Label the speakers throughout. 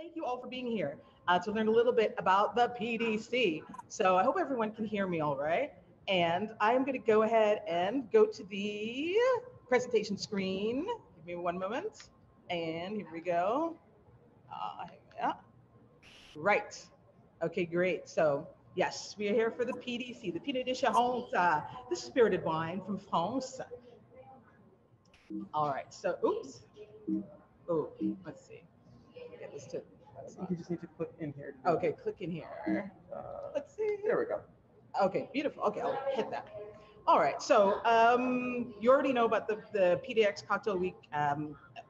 Speaker 1: thank you all for being here to learn a little bit about the PDC. So I hope everyone can hear me all right. And I'm going to go ahead and go to the presentation screen. Give me one moment. And here we go. Yeah. Right. Okay, great. So, yes, we are here for the PDC, the Pineau de Charentes, the spirited wine from France. All right. So, oops. Oh, let's see. Get this to. That's
Speaker 2: You just need to click in here.
Speaker 1: Okay, click in here. Let's see.
Speaker 2: There we go.
Speaker 1: Okay, beautiful. Okay, I'll hit that. All right, so you already know about the PDX Cocktail Week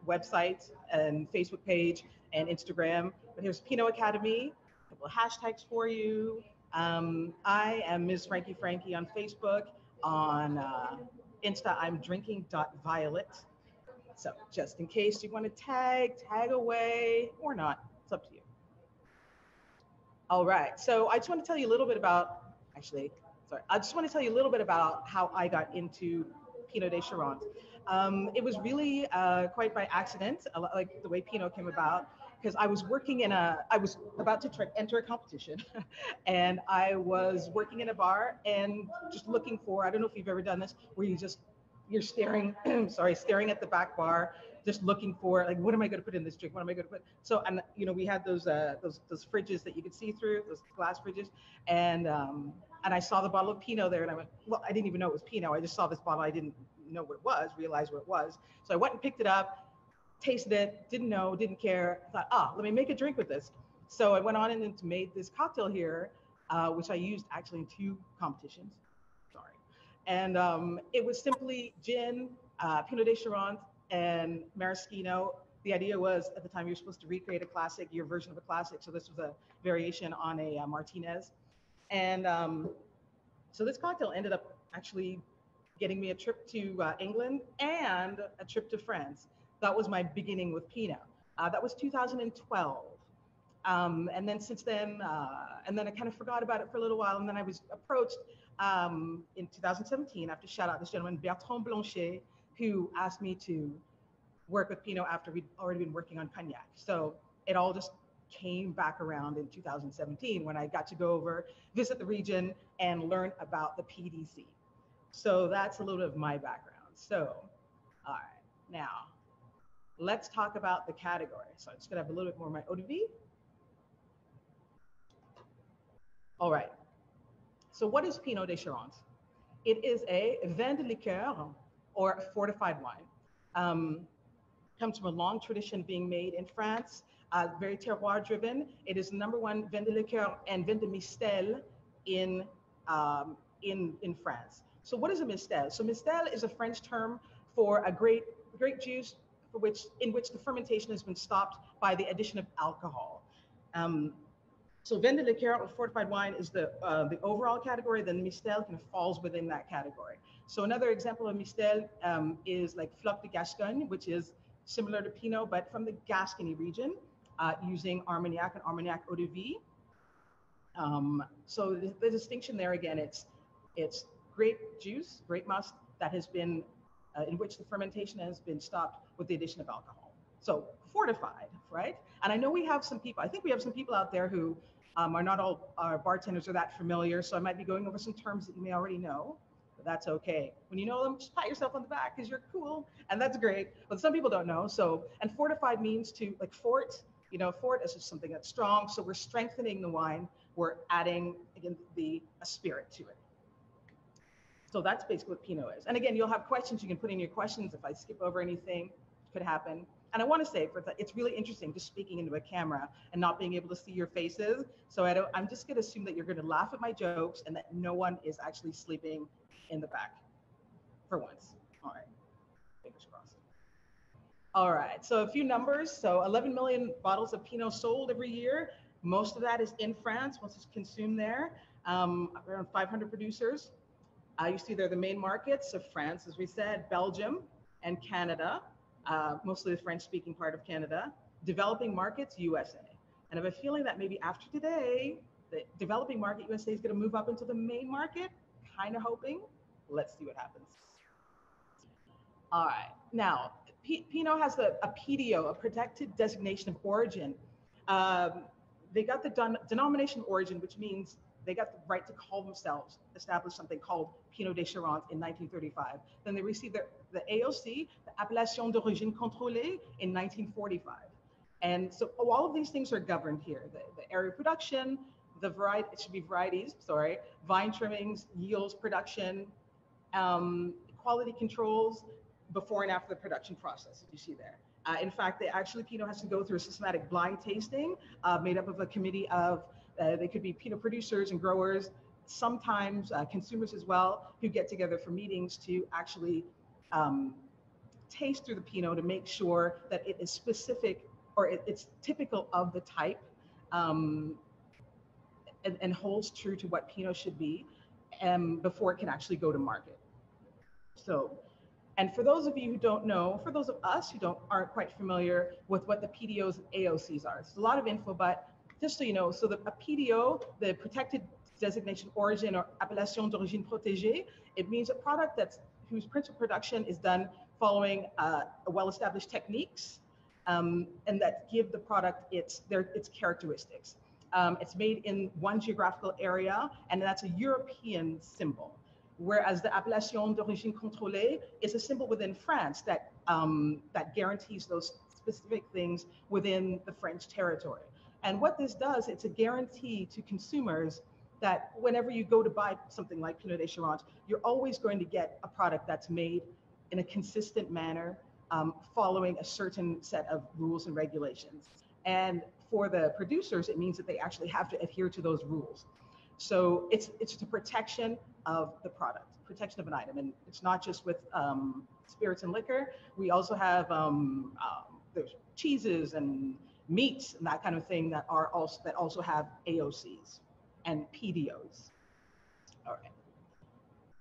Speaker 1: website and Facebook page and Instagram. But here's Pineau Academy, a couple of hashtags for you. I am Ms. Franky on Facebook. On Insta, I'm drinking.violet. So just in case you want to tag away or not, it's up to you. All right, so I just want to tell you a little bit about, I just want to tell you a little bit about how I got into Pineau de Charentes. It was really quite by accident, like the way Pineau came about, because I was working I was about to enter a competition, and I was working in a bar and just looking for, I don't know if you've ever done this, where you're staring, staring at the back bar, just looking for like, what am I going to put in this drink? What am I going to put? So, and we had those fridges that you could see through, those glass fridges, and I saw the bottle of Pineau there, and I went, well, I didn't even know it was Pineau. I just saw this bottle, I didn't know what it was, realize what it was. So I went and picked it up, tasted it, didn't know, didn't care. I thought, let me make a drink with this. So I went on and made this cocktail here, which I used actually in 2 competitions. Sorry. And it was simply gin, Pineau de Charentes, and maraschino. The idea was at the time you're supposed to recreate a classic, your version of a classic. So this was a variation on a Martinez. And so this cocktail ended up actually getting me a trip to England and a trip to France. That was my beginning with Pineau. That was 2012. And then since then, and then I kind of forgot about it for a little while. And then I was approached in 2017, I have to shout out this gentleman, Bertrand Blanchet, who asked me to work with Pineau after we'd already been working on Cognac. So it all just came back around in 2017 when I got to go over, visit the region, and learn about the PDC. So that's a little bit of my background. So, all right, now let's talk about the category. So I'm just gonna have a little bit more of my eau de vie. All right, so what is Pineau de Charentes? It is a vin de liqueur, or fortified wine. Comes from a long tradition being made in France, very terroir driven. It is #1 vin de liqueur and vin de mistel in France. So what is a mistel? So mistel is a French term for a grape juice in which the fermentation has been stopped by the addition of alcohol. So vin de liqueur or fortified wine is the overall category, then mistel kind of falls within that category. So another example of mistel is like Floc de Gascogne, which is similar to Pineau, but from the Gascony region, using Armagnac and Armagnac eau de vie. So the distinction there again, it's grape juice, grape must that has been, in which the fermentation has been stopped with the addition of alcohol. So fortified, right? And I know we have some people, I think we have some people out there who are not all our bartenders are that familiar. So I might be going over some terms that you may already know, but that's okay. When you know them, just pat yourself on the back because you're cool, and that's great. But some people don't know. So, and fortified means to, like fort, fort is just something that's strong. So we're strengthening the wine. We're adding, again, a spirit to it. So that's basically what Pineau is. And again, you'll have questions. You can put in your questions. If I skip over anything, it could happen. And I want to say, it's really interesting just speaking into a camera and not being able to see your faces. So I'm just going to assume that you're going to laugh at my jokes and that no one is actually sleeping in the back for once. All right, fingers crossed. All right, so a few numbers. So 11 million bottles of Pineau sold every year. Most of that is in France, once it's consumed there. Around 500 producers. You see there the main markets of France, as we said, Belgium and Canada, mostly the French-speaking part of Canada. Developing markets, USA. And I have a feeling that maybe after today, the developing market USA is going to move up into the main market, kind of hoping. Let's see what happens. All right, now, Pineau has a PDO, a protected designation of origin, They got the denomination origin, which means they got the right to call themselves, establish something called Pineau des Charentes in 1935. Then they received the AOC, the Appellation d'origine contrôlée, in 1945. And so all of these things are governed here. The area of production, the variety, it should be varieties, sorry, vine trimmings, yields, production, quality controls before and after the production process, as you see there. In fact, Pinot has to go through a systematic blind tasting made up of a committee of, they could be Pinot producers and growers, sometimes consumers as well, who get together for meetings to actually taste through the Pinot to make sure that it is specific or it's typical of the type and holds true to what Pinot should be before it can actually go to market. So, and for those of you who don't know, for those of us who aren't quite familiar with what the PDOs and AOCs are, it's a lot of info, but just so you know, so a PDO, the protected designation origin or appellation d'origine protégée, it means a product whose principal production is done following well-established techniques and that give the product its characteristics. It's made in one geographical area, and that's a European symbol. Whereas the appellation d'origine contrôlée is a symbol within France that guarantees those specific things within the French territory. And what this does, it's a guarantee to consumers that whenever you go to buy something like Pineau des Charentes, you're always going to get a product that's made in a consistent manner, following a certain set of rules and regulations. And for the producers, it means that they actually have to adhere to those rules. So it's the protection of the product, protection of an item. And it's not just with spirits and liquor. We also have there's cheeses and meats and that kind of thing that also have AOCs and PDOs.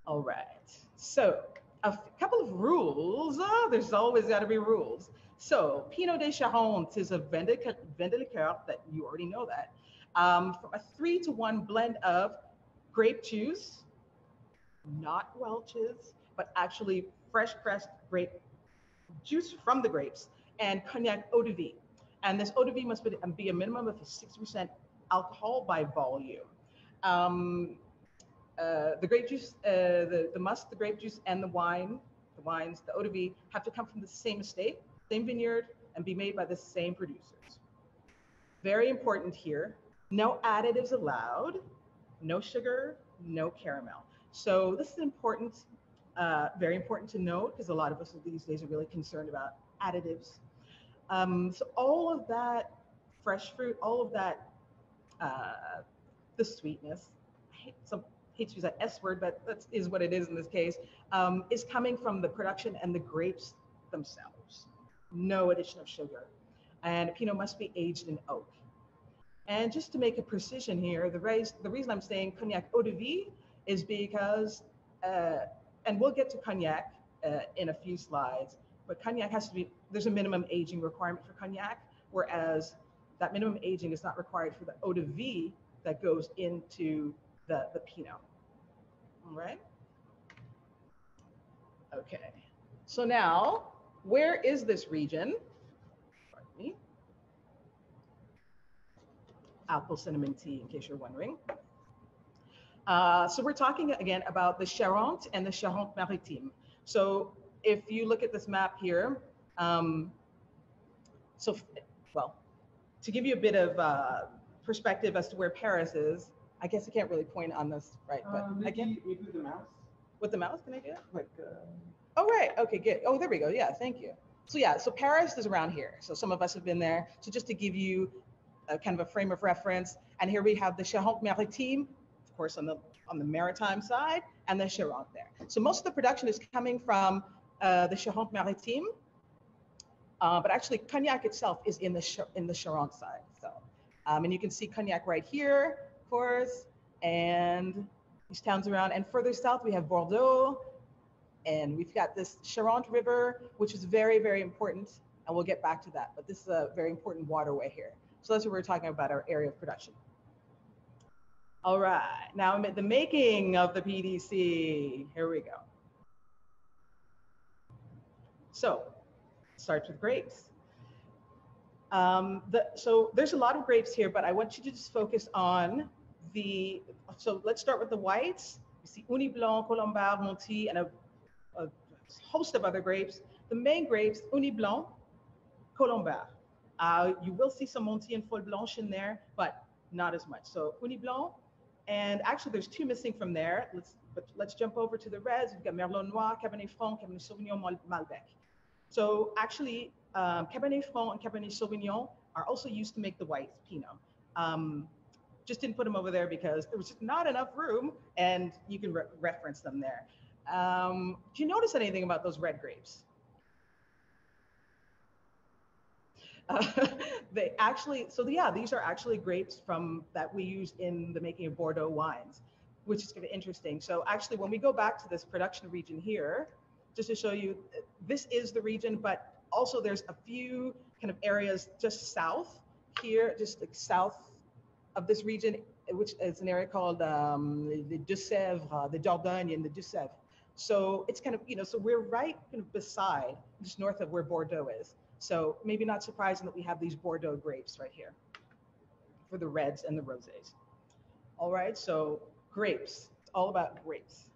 Speaker 1: All right. So a couple of rules. There's always got to be rules. So Pineau des Charentes is a vin de liqueur that you already know that. From a 3-to-1 blend of grape juice, not Welch's, but actually fresh pressed grape juice from the grapes, and cognac eau de vie. And this eau de vie must be a minimum of 60% alcohol by volume. The grape juice, the must, the grape juice, and the wines, the eau de vie, have to come from the same estate, same vineyard, and be made by the same producers. Very important here, no additives allowed, no sugar, no caramel. So this is important, very important to note, because a lot of us these days are really concerned about additives. So all of that fresh fruit, all of that, the sweetness, I hate to use that S word, but that is what it is in this case, is coming from the production and the grapes themselves. No addition of sugar. And Pinot must be aged in oak. And just to make a precision here, the reason I'm saying cognac eau de vie is because, and we'll get to cognac in a few slides, but cognac has to be, there's a minimum aging requirement for cognac, whereas that minimum aging is not required for the eau de vie that goes into the Pinot. All right. Okay. So now, where is this region? Pardon me. Apple cinnamon tea, in case you're wondering. So we're talking again about the Charentes and the Charente-Maritime. So if you look at this map here, well, to give you a bit of perspective as to where Paris is, I guess I can't really point on this, right? But
Speaker 2: maybe with the mouse.
Speaker 1: With the mouse, can I do it? Like, oh, right. Okay, good. Oh, there we go. Yeah, thank you. So yeah, so Paris is around here. So some of us have been there. So just to give you a kind of a frame of reference, and here we have the Charente-Maritime, of course, on the maritime side, and the Charente there. So most of the production is coming from the Charente-Maritime, but actually cognac itself is in the Charente side. So, and you can see cognac right here, of course, and these towns around. And further south, we have Bordeaux, and we've got this Charente River, which is very, very important, and we'll get back to that. But this is a very important waterway here. So that's what we're talking about, our area of production. All right, now I'm at the making of the PDC. Here we go. So, starts with grapes. So there's a lot of grapes here, but I want you to just focus on so let's start with the whites. You see Uni Blanc, Colombard, Monty, and a host of other grapes. The main grapes, Uni Blanc, Colombard. You will see some Monty and Folle Blanche in there, but not as much. So Uni Blanc, and actually there's two missing from there. Let's jump over to the reds. We've got Merlot Noir, Cabernet Franc, Cabernet Sauvignon, Malbec. So actually, Cabernet Franc and Cabernet Sauvignon are also used to make the white Pinot. Just didn't put them over there because there was just not enough room, and you can reference them there. Do you notice anything about those red grapes? They actually, so yeah, these are actually grapes that we use in the making of Bordeaux wines, which is kind of interesting. So actually, when we go back to this production region here, just to show you, this is the region, but also there's a few kind of areas just south here, just like south of this region, which is an area called the Deux-Sèvres, the Dordogne and the Deux-Sèvres. So it's kind of, so we're right kind of beside, just north of where Bordeaux is. So maybe not surprising that we have these Bordeaux grapes right here for the reds and the rosés. All right, so grapes, it's all about grapes.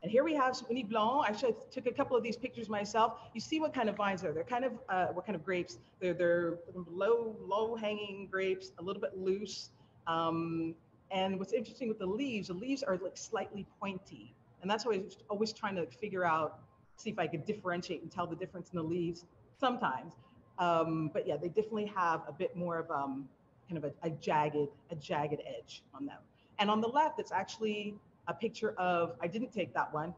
Speaker 1: And here we have some Uni Blanc. Actually, I took a couple of these pictures myself. You see what kind of vines are. They're kind of, what kind of grapes? They're low-hanging grapes, a little bit loose. And what's interesting with the leaves are like slightly pointy. And that's why I was always trying to figure out, see if I could differentiate and tell the difference in the leaves sometimes. But yeah, they definitely have a bit more of kind of a jagged edge on them. And on the left, it's actually a picture of, I didn't take that one,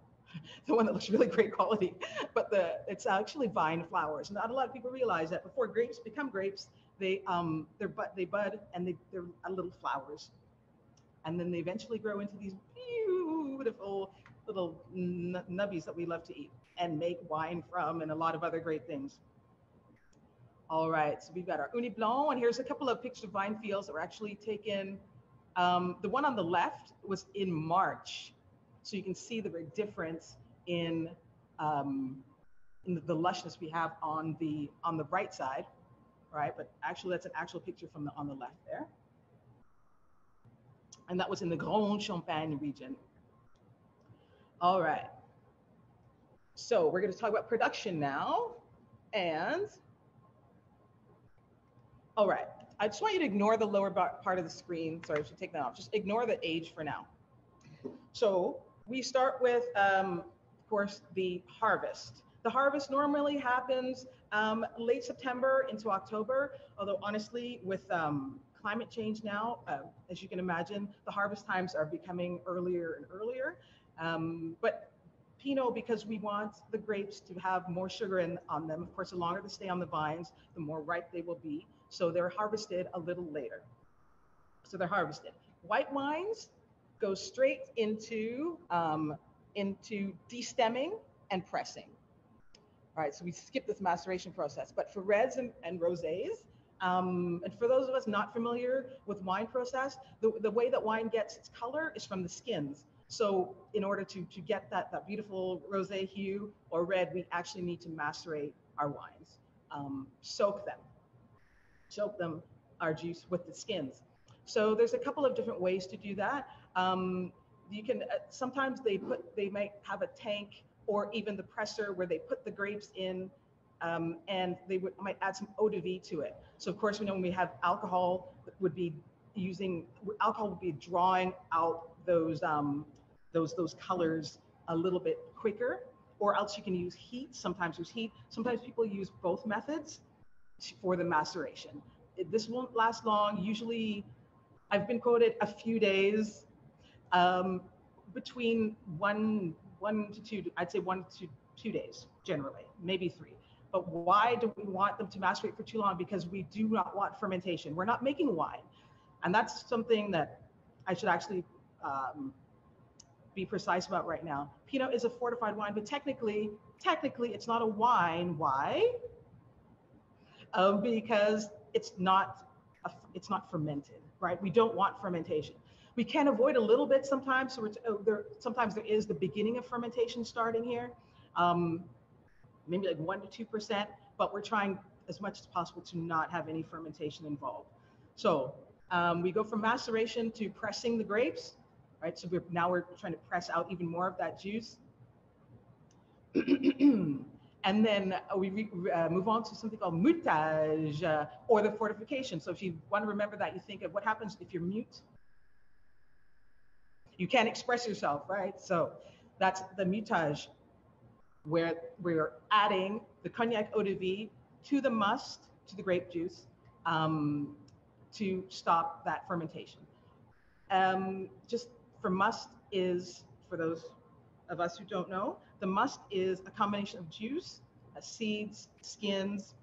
Speaker 1: the one that looks really great quality, but it's actually vine flowers. Not a lot of people realize that before grapes become grapes, they bud and they're little flowers. And then they eventually grow into these beautiful little nubbies that we love to eat and make wine from, and a lot of other great things. All right, so we've got our Uni Blanc, and here's a couple of pictures of vine fields that were actually taken. The one on the left was in March, so you can see the big difference in the lushness we have on the right side, right? But actually, that's an actual picture from on the left there, and that was in the Grand Champagne region. All right, so we're going to talk about production now, and all right. I just want you to ignore the lower part of the screen. Sorry, I should take that off. Just ignore the age for now. So we start with, of course, the harvest. The harvest normally happens late September into October, although honestly, with climate change now, as you can imagine, the harvest times are becoming earlier and earlier. But Pinot, because we want the grapes to have more sugar on them, of course, the longer they stay on the vines, the more ripe they will be. So they're harvested a little later. So they're harvested. White wines go straight into destemming and pressing. All right, so we skip this maceration process. But for reds and rosés, and for those of us not familiar with wine process, the way that wine gets its color is from the skins. So in order to get that beautiful rosé hue or red, we actually need to macerate our wines, soak them, our juice with the skins. So there's a couple of different ways to do that. You can, sometimes they might have a tank or even the presser where they put the grapes in, and they might add some eau de vie to it. So of course, we know when we have alcohol, would be drawing out those colors a little bit quicker, or else you can use heat. Sometimes there's heat. Sometimes people use both methods for the maceration. This won't last long. Usually, I've been quoted a few days, between one to two. I'd say 1 to 2 days generally, maybe 3. But why do we want them to macerate for too long? Because we do not want fermentation. We're not making wine, and that's something that I should actually be precise about right now. Pinot is a fortified wine, but technically it's not a wine. Why? Because it's not fermented, right? We don't want fermentation. We can avoid a little bit sometimes. So sometimes there is the beginning of fermentation starting here, maybe like 1 to 2%, but we're trying as much as possible to not have any fermentation involved. So we go from maceration to pressing the grapes, right? So now we're trying to press out even more of that juice. And then we move on to something called mutage, or the fortification. So if you want to remember that, you think of what happens if you're mute. You can't express yourself, right? So that's the mutage, where we're adding the cognac eau de vie to the must, to the grape juice, to stop that fermentation. Just for must is, for those of us who don't know, the must is a combination of juice, seeds, skins,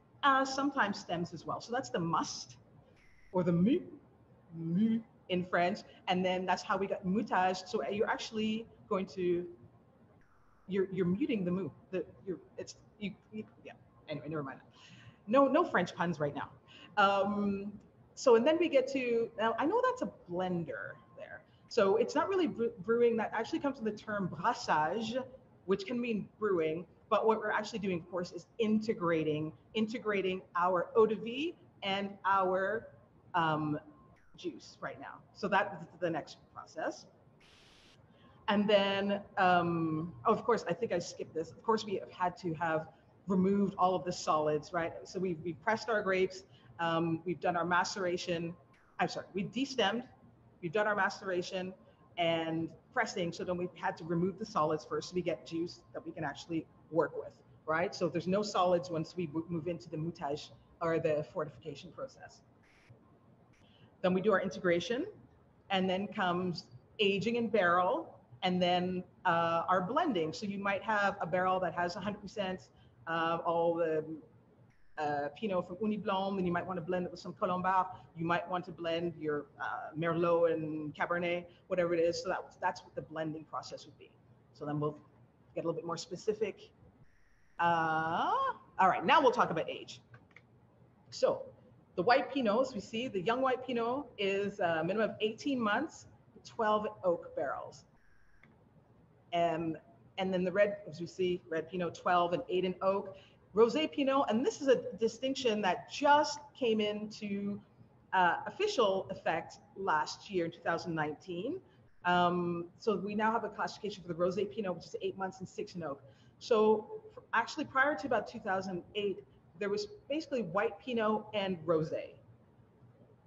Speaker 1: sometimes stems as well. So that's the must, or the mu in French, and then that's how we got mutage. So you're actually going to, you're muting the mu. Yeah. Anyway, never mind. No French puns right now. So and then we get to, now I know that's a blender there. So it's not really brewing. That actually comes from the term brassage, which can mean brewing. But what we're actually doing, of course, is integrating our eau de vie and our juice right now. So that's the next process. And then, of course, I think I skipped this. Of course, we have had to have removed all of the solids, right? So we've pressed our grapes. We've done our maceration. We destemmed. We've done our maceration and pressing. So then we've had to remove the solids first so we get juice that we can actually work with, right? So there's no solids once we move into the mutage, or the fortification process. Then we do our integration, and then comes aging in barrel, and then our blending. So you might have a barrel that has 100% all the Pineau from Uni Blanc, and you might want to blend it with some Colombard. You might want to blend your Merlot and Cabernet, whatever it is. So that's what the blending process would be. So then we'll get a little bit more specific. All right, now we'll talk about age. So the white Pinots, we see the young white Pinot is a minimum of 18 months, 12 oak barrels. And then the red, as we see, red Pinot 12 and 8 in oak. Rosé Pinot, and this is a distinction that just came into official effect last year in 2019. So we now have a classification for the Rosé Pinot, which is 8 months and 6 in oak. So actually prior to about 2008, there was basically white Pinot and Rosé.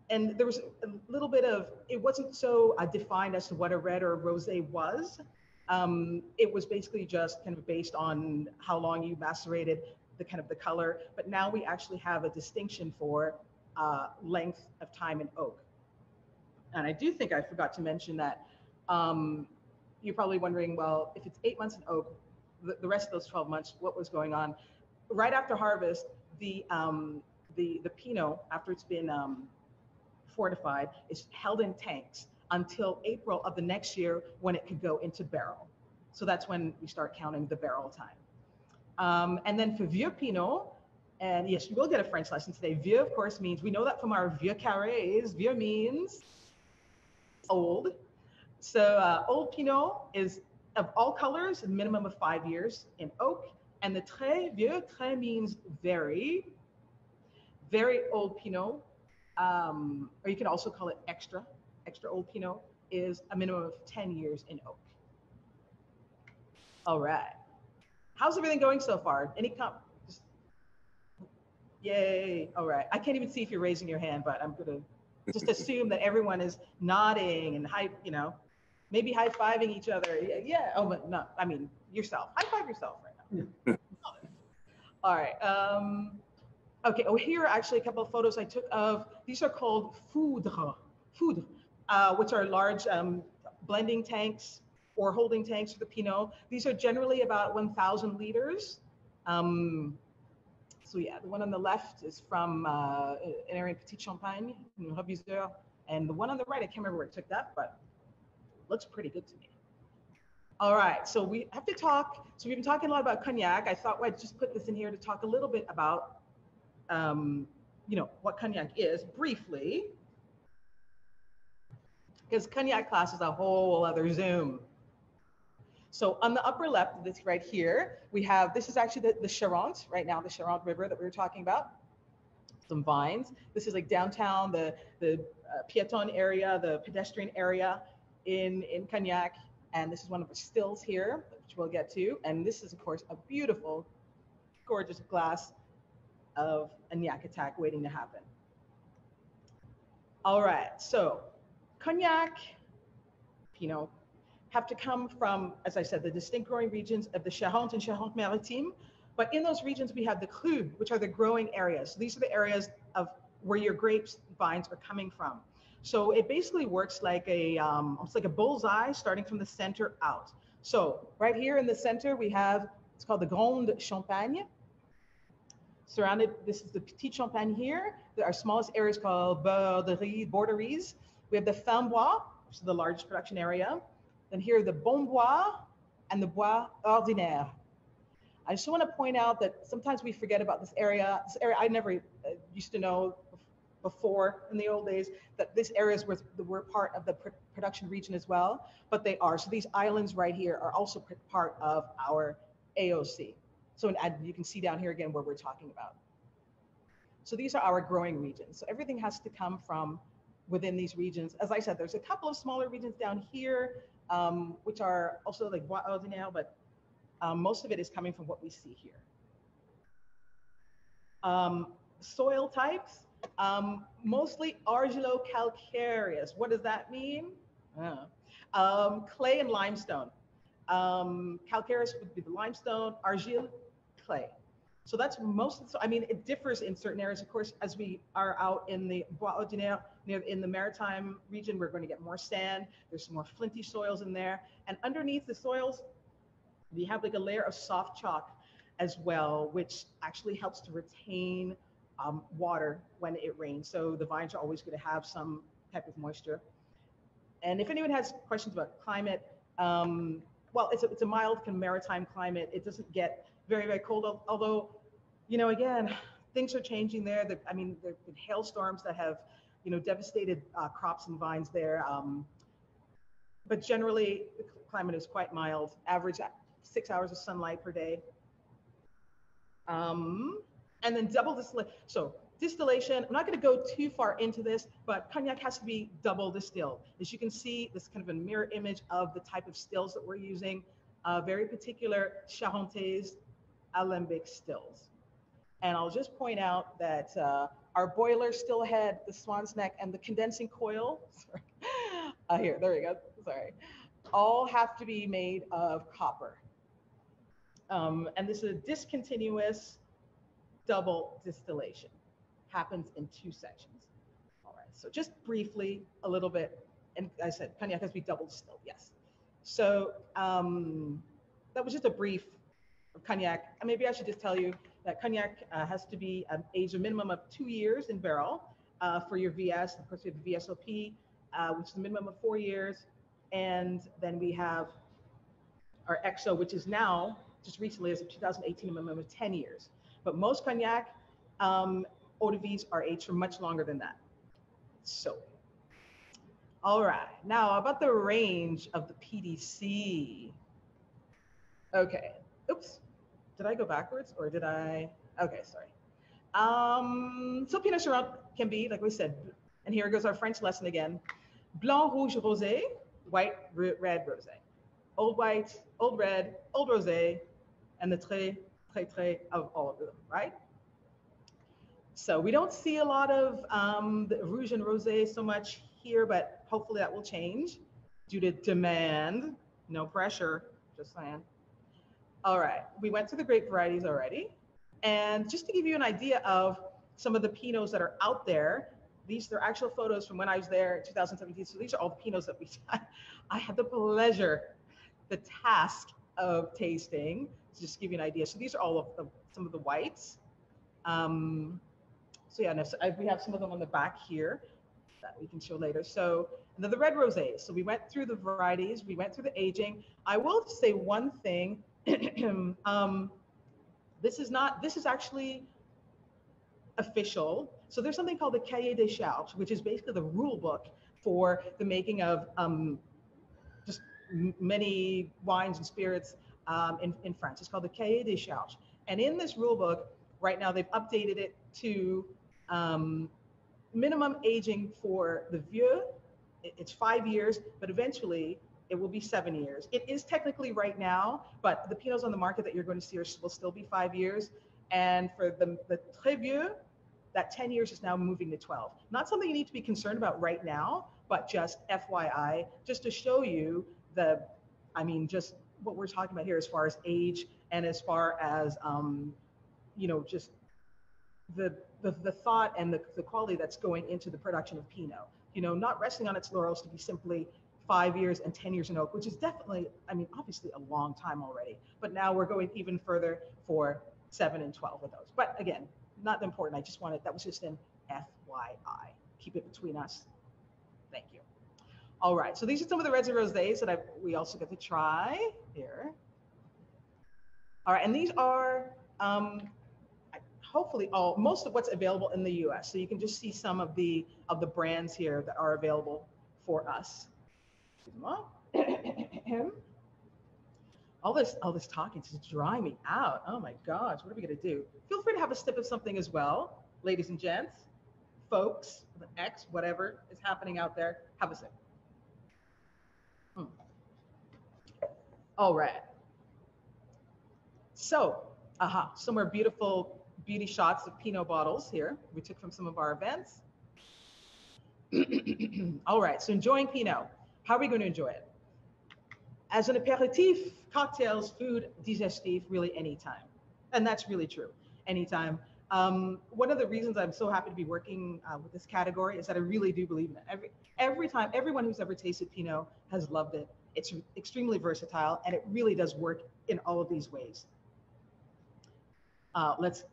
Speaker 1: And there was a little bit of, it wasn't so defined as to what a red or a rosé was. It was basically just kind of based on how long you macerated, the kind of the color. But now we actually have a distinction for length of time in oak. And I do think I forgot to mention that you're probably wondering, well, if it's 8 months in oak, the rest of those 12 months, what was going on? Right after harvest, the Pinot, after it's been fortified, is held in tanks until April of the next year when it could go into barrel. So that's when we start counting the barrel time. And then for Vieux Pinot, and yes, you will get a French lesson today. Vieux, of course, means, we know that from our Vieux Carrés. Vieux means old. So old Pinot is of all colors, a minimum of 5 years in oak. And the très vieux, très means very, very old Pinot, or you can also call it extra old Pinot, is a minimum of 10 years in oak. All right. How's everything going so far? Yay. All right. I can't even see if you're raising your hand, but I'm going to just assume that everyone is nodding and maybe high-fiving each other. Yeah. Oh, but no, I mean, yourself. High-five yourself right now. All right. Okay. Oh, here are actually a couple of photos I took of, these are called foudres, which are large blending tanks or holding tanks for the Pinot. These are generally about 1,000 liters. So yeah, the one on the left is from an area in Petit Champagne, in Reviseur, and the one on the right, I can't remember where I took that, but it looks pretty good to me. All right, so we have to talk. So we've been talking a lot about cognac. I thought I'd just put this in here to talk a little bit about, what cognac is briefly, because cognac class is a whole other Zoom. So on the upper left, this right here, we have, this is actually the Charentes right now, the Charente River that we were talking about. some vines. This is like downtown, the piéton area, the pedestrian area in Cognac. And this is one of the stills here, which we'll get to. And this is, of course, a beautiful, gorgeous glass of a Cognac attack waiting to happen. All right, so Cognac, Pinot, have to come from, as I said, the distinct growing regions of the Charentes and Charente-Maritime. But in those regions, we have the crus, which are the growing areas. So these are the areas of where your grapes vines are coming from. So it basically works like it's like a bullseye starting from the center out. So right here in the center, we have, it's called the Grande Champagne. Surrounded, this is the Petit Champagne here. Our smallest area is called Borderies. We have the Fin Bois, which is the largest production area. Then here are the Bon Bois and the Bois Ordinaire. I just want to point out that sometimes we forget about this area. This area I never used to know before in the old days, that this areas were part of the production region as well, but they are. So these islands right here are also part of our AOC. So you can see down here again where we're talking about. So these are our growing regions. So everything has to come from within these regions. As I said, there's a couple of smaller regions down here, which are also like Bois Ordinaire, but most of it is coming from what we see here. Soil types, mostly argilo-calcareous. What does that mean? Clay and limestone. Calcareous would be the limestone, argile, clay. So that's most, I mean, it differs in certain areas. Of course, as we are out in the Bois Ordinaire, in the maritime region, we're going to get more sand. There's some more flinty soils in there. And underneath the soils, we have like a layer of soft chalk as well, which actually helps to retain water when it rains. So the vines are always going to have some type of moisture. And if anyone has questions about climate, well, it's a mild kind of maritime climate. It doesn't get very, very cold, although, you know, again, things are changing there. I mean, there have been hailstorms that have, you know, devastated crops and vines there. But generally, the climate is quite mild, average 6 hours of sunlight per day. And then double distillation. So distillation, I'm not going to go too far into this, but Cognac has to be double distilled. As you can see, this is kind of a mirror image of the type of stills that we're using, very particular Charentes alembic stills. And I'll just point out that our boiler still had the swan's neck and the condensing coil. Sorry. Here, there we go. Sorry. All have to be made of copper. And this is a discontinuous double distillation. Happens in 2 sections. All right, so just briefly, a little bit, and I said Cognac has to be double distilled, yes. So that was just a brief of Cognac. And maybe I should just tell you that Cognac has to be aged a minimum of 2 years in barrel for your VS. Of course, we have the VSOP, which is a minimum of 4 years. And then we have our XO, which is now, just recently, as of 2018, a minimum of 10 years. But most Cognac eau de vies are aged for much longer than that. So, all right, now about the range of the PDC. Okay, oops, did I go backwards or did I? Okay, sorry. So Pinot Charente can be, like we said, and here goes our French lesson again. Blanc, rouge, rosé, white, red, rosé. Old white, old red, old rosé, and the très of all of them, right? So we don't see a lot of the rouge and rosé so much here, but hopefully that will change due to demand. No pressure, just saying. All right, we went through the grape varieties already. And just to give you an idea of some of the Pinots that are out there, these are actual photos from when I was there in 2017. So these are all the Pinots that I had the pleasure, the task of tasting, to just give you an idea. So these are all of some of the whites. So yeah, we have some of them on the back here that we can show later. So, and then the red rosés. So we went through the varieties, we went through the aging. I will say one thing. This is actually official. So there's something called the Cahier des Charges, which is basically the rule book for the making of just many wines and spirits in France. It's called the Cahier des Charges. And in this rule book, right now they've updated it to Um, Minimum aging for the Vieux, it's 5 years, but eventually it will be 7 years. It is technically right now, but the Pinots on the market that you're going to see will still be 5 years. And for the Très Vieux, that 10 years is now moving to 12. Not something you need to be concerned about right now, but just FYI, just to show you just what we're talking about here as far as age and as far as, just the thought and the quality that's going into the production of Pinot. Not resting on its laurels to be simply 5 years and 10 years in oak, which is definitely, obviously a long time already. But now we're going even further for 7 and 12 of those. But again, not important. I just wanted, that was just an FYI. Keep it between us. Thank you. All right, so these are some of the reds and rosés that we also get to try here. All right, and these are hopefully most of what's available in the U.S. So you can just see some of the brands here that are available for us. All this talking is drying me out. Oh my gosh, what are we gonna do? Feel free to have a sip of something as well, ladies and gents, folks, with an X, whatever is happening out there. Have a sip. All right. So, some more beautiful beauty shots of Pinot bottles here. We took from some of our events. All right, so enjoying Pinot. How are we going to enjoy it? As an aperitif, cocktails, food, digestif, really anytime. And that's really true, anytime. One of the reasons I'm so happy to be working with this category is that I really do believe in it. Every time, everyone who's ever tasted Pinot has loved it. It's extremely versatile, and it really does work in all of these ways. Let's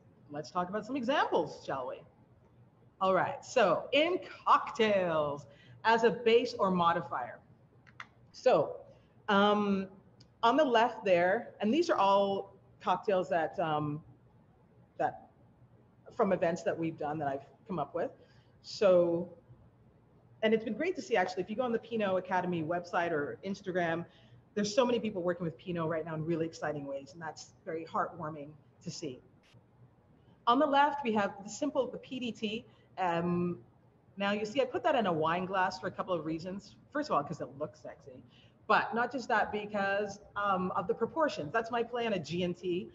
Speaker 1: talk about some examples, shall we? All right, so in cocktails, as a base or modifier. So on the left there, and these are all cocktails that from events that we've done that I've come up with. So, and it's been great to see, actually, if you go on the Pinot Academy website or Instagram, there's so many people working with Pinot right now in really exciting ways, and that's very heartwarming to see. On the left, we have the PDT. Now you see, I put that in a wine glass for a couple of reasons. First of all, because it looks sexy, but not just that, because of the proportions. That's my play on a G&T,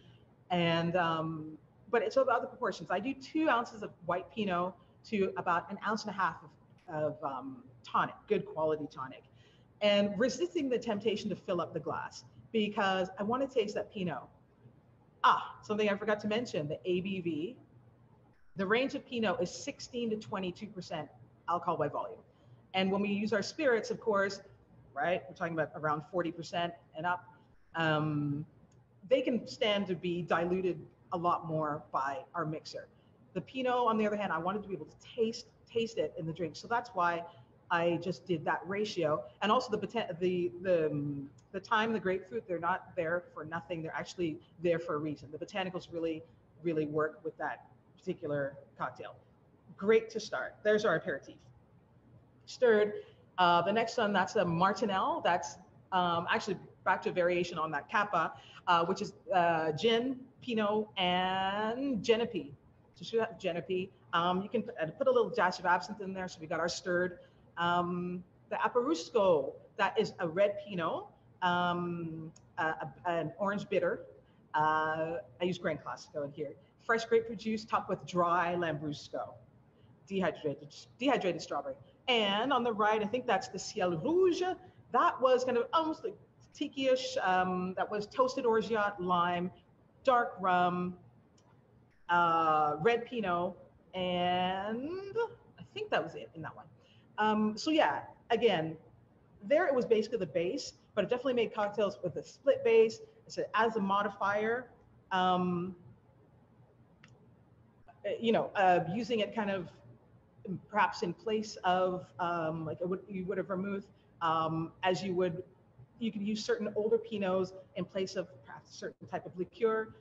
Speaker 1: but it's about the proportions. I do 2 ounces of white Pinot to about 1.5 ounces of tonic, good quality tonic, and resisting the temptation to fill up the glass because I want to taste that Pinot. Something I forgot to mention, the ABV. The range of Pinot is 16 to 22% alcohol by volume. And when we use our spirits, of course, right, we're talking about around 40% and up, they can stand to be diluted a lot more by our mixer. The Pinot, on the other hand, I wanted to be able to taste it in the drink. So that's why I just did that ratio. And also the thyme, the grapefruit, they're not there for nothing. They're actually there for a reason. The botanicals really, really work with that particular cocktail. Great to start. There's our aperitif. Stirred. The next one, that's a Martinelle. That's actually back to a variation on that Kappa, which is gin, Pinot, and Genepi. So should have Genepi. You can put a little dash of absinthe in there. So we got our stirred. The Aperusco, that is a red Pinot, an orange bitter. I use Grand Classico in here. Fresh grapefruit juice topped with dry Lambrusco, dehydrated strawberry. And on the right, I think that's the Ciel Rouge. That was kind of almost like tiki-ish. That was toasted orgeat, lime, dark rum, red Pinot, and I think that was it in that one. So yeah, again, there it was basically the base, but it definitely made cocktails with a split base. So as a modifier, using it kind of perhaps in place of you would have vermouth, as you could use certain older Pinots in place of perhaps a certain type of liqueur.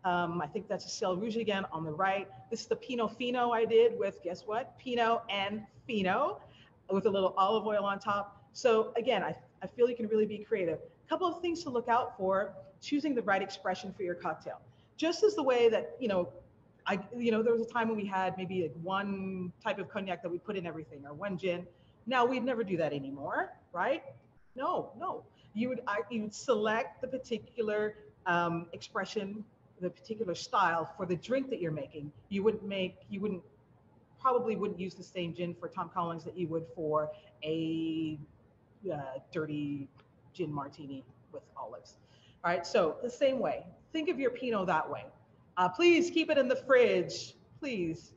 Speaker 1: I think that's a Ciel Rouge again on the right. This is the Pinot Fino I did with, guess what? Pinot and Fino with a little olive oil on top. So again, I feel you can really be creative. A couple of things to look out for: choosing the right expression for your cocktail. Just as the way that, There was a time when we had maybe like one type of cognac that we put in everything, or one gin. Now we'd never do that anymore, right? No, no. You would select the particular expression, the particular style for the drink that you're making. You wouldn't probably wouldn't use the same gin for Tom Collins that you would for a dirty gin martini with olives. All right, so the same way, think of your Pinot that way. Please keep it in the fridge. Please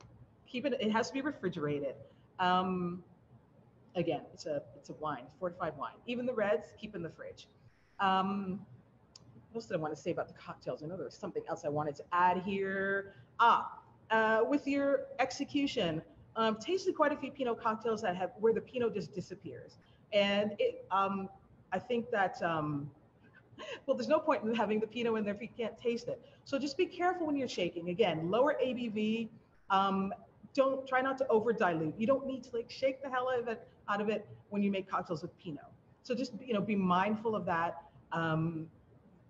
Speaker 1: keep it. It has to be refrigerated. Um, Again, it's a wine, fortified wine. Even the reds, keep in the fridge. Um, what else did I want to say about the cocktails? I know there was something else I wanted to add here. With your execution, tasted quite a few Pinot cocktails that have where the Pinot just disappears, and I think that well, there's no point in having the Pinot in there if you can't taste it. So just be careful when you're shaking. Again, lower ABV. Um, don't try not to over dilute. You don't need to like shake the hell out of it when you make cocktails with Pinot. So just be mindful of that. Um,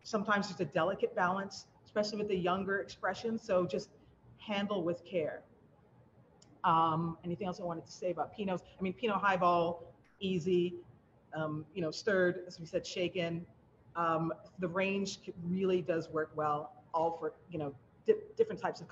Speaker 1: Sometimes there's a delicate balance, especially with the younger expression. So just handle with care. Anything else I wanted to say about Pinots? I mean, Pinot highball, easy. Stirred, as we said, shaken. The range really does work well, all for different types of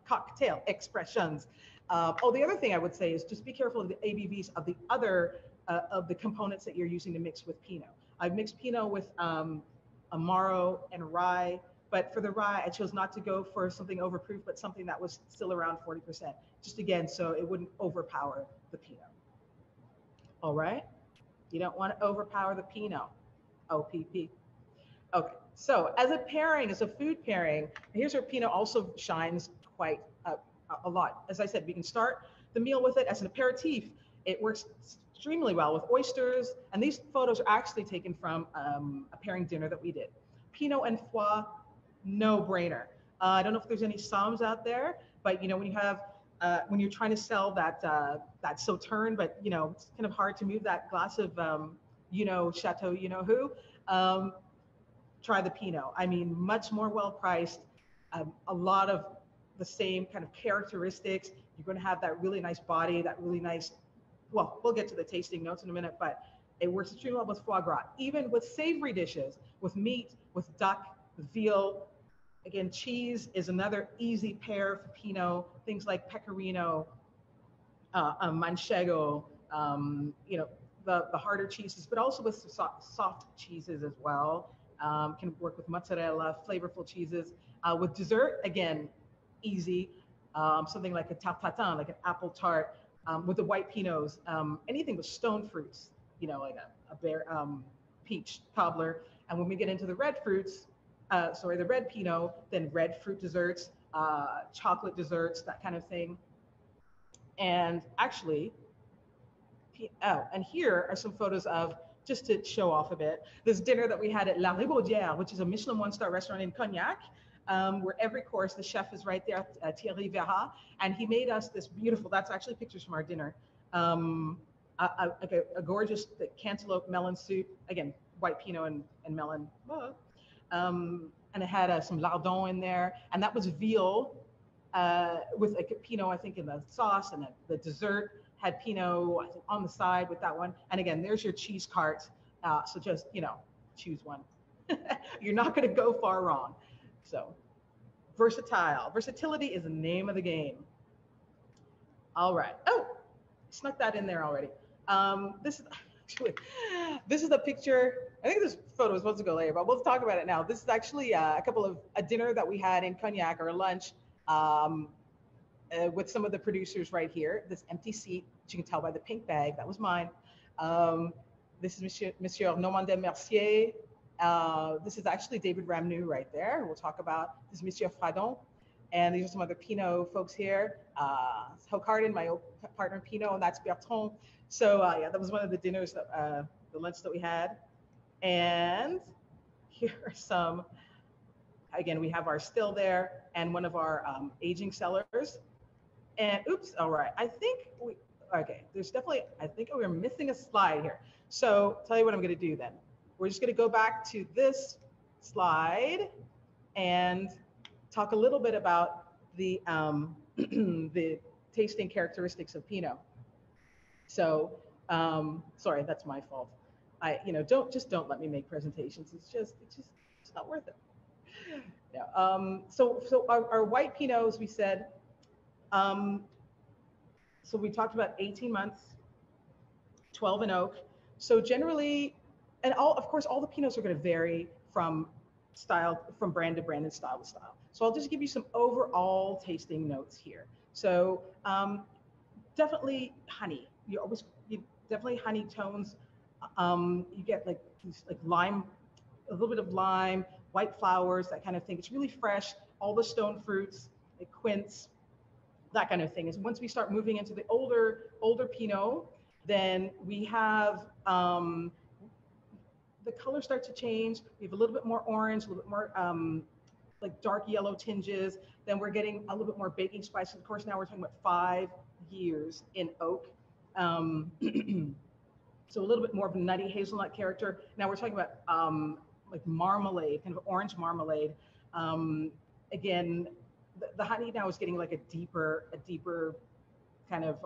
Speaker 1: cocktail expressions. The other thing I would say is just be careful of the ABVs of the other of the components that you're using to mix with Pinot. I've mixed Pinot with Amaro and rye, but for the rye, I chose not to go for something overproof, but something that was still around 40%, just again, so it wouldn't overpower the Pinot. All right, you don't want to overpower the Pinot. OPP. Okay, so as a pairing, as a food pairing, here's where Pinot also shines quite a lot. As I said, we can start the meal with it as an aperitif. It works extremely well with oysters, and these photos are actually taken from a pairing dinner that we did. Pinot and foie, no brainer. I don't know if there's any somms out there, but when you have when you're trying to sell that sauterne, but it's kind of hard to move that glass of Chateau, who. Try the Pinot. I mean, much more well priced, a lot of the same kind of characteristics. You're going to have that really nice body, that really nice, well, we'll get to the tasting notes in a minute, but it works extremely well with foie gras, even with savory dishes, with meat, with duck, with veal. Again, cheese is another easy pair for Pinot, things like pecorino, manchego, the harder cheeses, but also with soft cheeses as well. Can work with mozzarella, flavorful cheeses. With dessert, again, easy. Something like a tarte tatin, like an apple tart. With the white Pinots, anything with stone fruits, like a bear, peach cobbler. And when we get into the red fruits, the red Pinot, then red fruit desserts, chocolate desserts, that kind of thing. And actually, and here are some photos of, just to show off a bit, this dinner that we had at La Ribaudière, which is a Michelin one-star restaurant in Cognac, where every course, the chef is right there, Thierry Verra, and he made us this beautiful, that's actually pictures from our dinner, a gorgeous cantaloupe melon soup, again, white Pinot and melon, and it had some lardon in there, and that was veal with a Pinot, I think, in the sauce, and the dessert had Pinot, I think, on the side with that one. And again, there's your cheese cart. So just, choose one. You're not going to go far wrong. So versatile. Versatility is the name of the game. All right. Oh, snuck that in there already. This is a picture. I think this photo was supposed to go later, but we'll talk about it now. This is actually a dinner that we had in Cognac, or a lunch, with some of the producers right here. This empty seat, which you can tell by the pink bag, that was mine. This is Monsieur Normandin Mercier. This is actually David Ramnu right there. We'll talk about this is Monsieur Fradon. And these are some other Pinot folks here. Hocardin, my old partner Pinot, and that's Bertrand. So that was one of the dinners, the lunch that we had. And here are some, again, we have our still there and one of our aging cellars. And oops, all right. There's definitely, I think we're missing a slide here. So tell you what I'm gonna do then. We're just gonna go back to this slide and talk a little bit about the the tasting characteristics of Pinot. So, sorry, that's my fault. Don't let me make presentations. It's not worth it. Yeah. So our white Pinot, as we said, um, so we talked about 18 months, 12 in oak. So generally, and of course, all the Pinots are going to vary from from brand to brand and style to style. So I'll just give you some overall tasting notes here. So definitely honey. You definitely honey tones. You get like like lime, a little bit of lime, white flowers, that kind of thing. It's really fresh. All the stone fruits, like quince, that kind of thing. Is once we start moving into the older Pinot, then we have the color starts to change. We have a little bit more orange, a little bit more like dark yellow tinges. Then we're getting a little bit more baking spice. Of course, now we're talking about 5 years in oak. So a little bit more of a nutty hazelnut character. Now we're talking about like marmalade, kind of orange marmalade. Again, the honey now is getting like a deeper kind of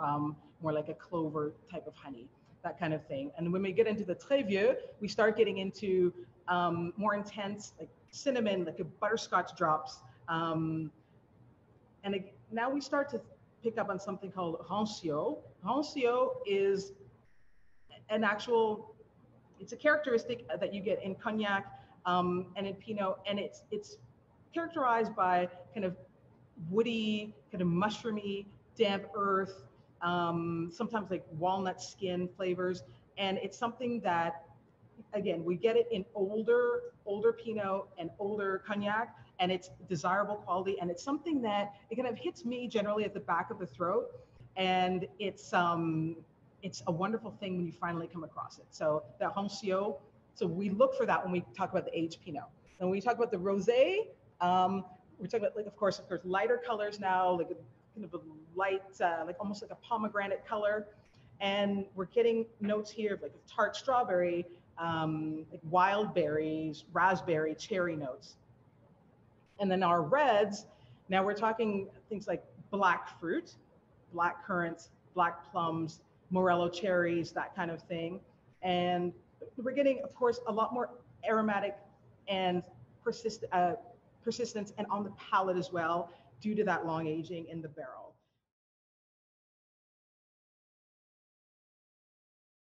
Speaker 1: more like a clover type of honey, that kind of thing. And when we get into the très vieux, we start getting into more intense, like cinnamon, like a butterscotch drops. Now we start to pick up on something called rancio. Rancio is it's a characteristic that you get in cognac and in Pinot, and it's characterized by kind of woody, kind of mushroomy, damp earth, sometimes like walnut skin flavors. And it's something that, again, we get it in older Pinot and older cognac, and it's desirable quality. And it's something that it kind of hits me generally at the back of the throat. And it's a wonderful thing when you finally come across it. So that rancio, so we look for that when we talk about the aged Pinot. And when we talk about the rosé, we're talking about, like, of course, lighter colors now, like kind of a light, like almost like a pomegranate color. And we're getting notes here of like a tart strawberry, like wild berries, raspberry, cherry notes. And then our reds, now we're talking things like black fruit, black currants, black plums, morello cherries, that kind of thing. And we're getting, of course, a lot more aromatic and persistence and on the palate as well, due to that long aging in the barrel.